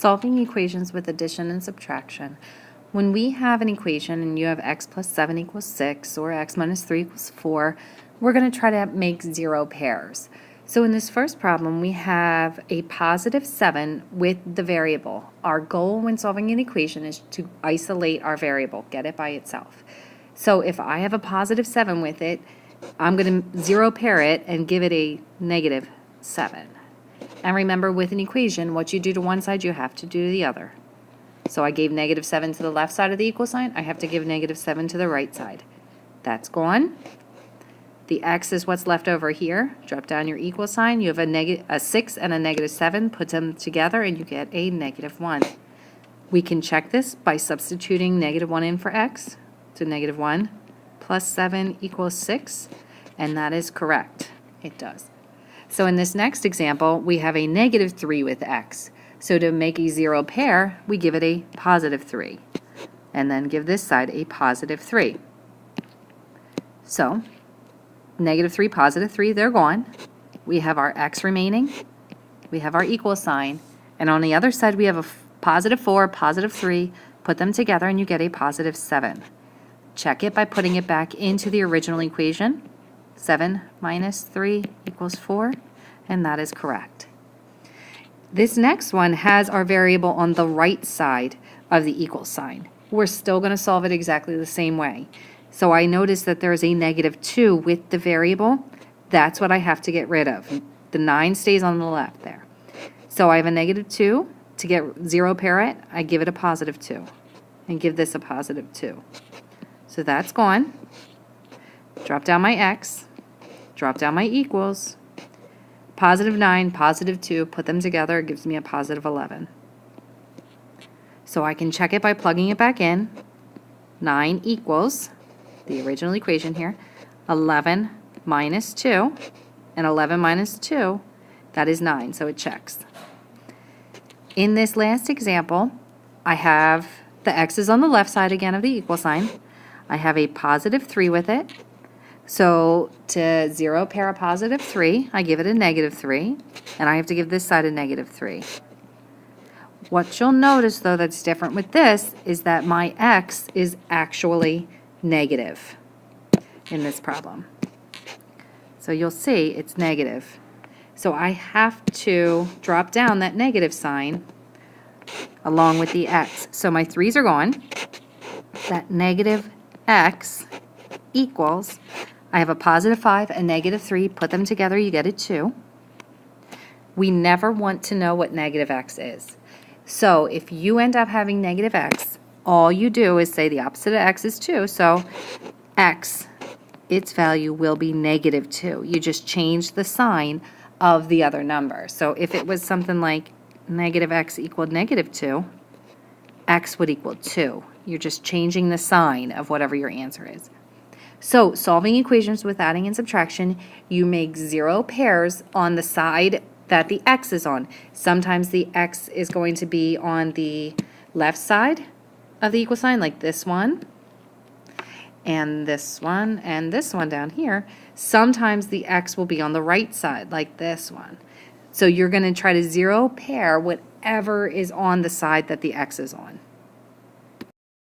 Solving equations with addition and subtraction. When we have an equation and you have x plus 7 equals 6 or x minus 3 equals 4, we're going to try to make zero pairs. So in this first problem, we have a positive 7 with the variable. Our goal when solving an equation is to isolate our variable, get it by itself. So if I have a positive 7 with it, I'm going to zero pair it and give it a negative 7. And remember, with an equation, what you do to one side, you have to do to the other. So I gave negative 7 to the left side of the equal sign. I have to give negative 7 to the right side. That's gone. The x is what's left over here. Drop down your equal sign. You have a 6 and a negative 7. Put them together and you get a negative 1. We can check this by substituting negative 1 in for x. So negative 1 plus 7 equals 6. And that is correct. It does. So in this next example, we have a negative 3 with x. So to make a zero pair, we give it a positive 3. And then give this side a positive 3. So negative 3, positive 3, they're gone. We have our x remaining. We have our equal sign. And on the other side, we have a positive 4, positive 3. Put them together and you get a positive 7. Check it by putting it back into the original equation. 7 minus 3 equals 4, and that is correct. This next one has our variable on the right side of the equal sign. We're still going to solve it exactly the same way. So I notice that there's a negative 2 with the variable. That's what I have to get rid of. The 9 stays on the left there. So I have a negative 2. To get zero pair it, I give it a positive 2 and give this a positive 2. So that's gone. Drop down my x, drop down my equals, positive 9, positive 2, put them together, it gives me a positive 11. So I can check it by plugging it back in. 9 equals, the original equation here, 11 minus 2, and 11 minus 2, that is 9, so it checks. In this last example, I have the x's on the left side again of the equal sign. I have a positive 3 with it. So to zero pair a positive 3, I give it a negative 3, and I have to give this side a negative 3. What you'll notice, though, that's different with this is that my x is actually negative in this problem. So you'll see it's negative. So I have to drop down that negative sign along with the x. So my 3's are gone. That negative x equals, I have a positive 5, a negative 3, put them together, you get a 2. We never want to know what negative x is. So if you end up having negative x, all you do is say the opposite of x is 2, so x, its value will be negative 2. You just change the sign of the other number. So if it was something like negative x equaled negative 2, x would equal 2. You're just changing the sign of whatever your answer is. So solving equations with adding and subtraction, you make zero pairs on the side that the x is on. Sometimes the x is going to be on the left side of the equal sign, like this one, and this one down here. Sometimes the x will be on the right side, like this one. So you're going to try to zero pair whatever is on the side that the x is on.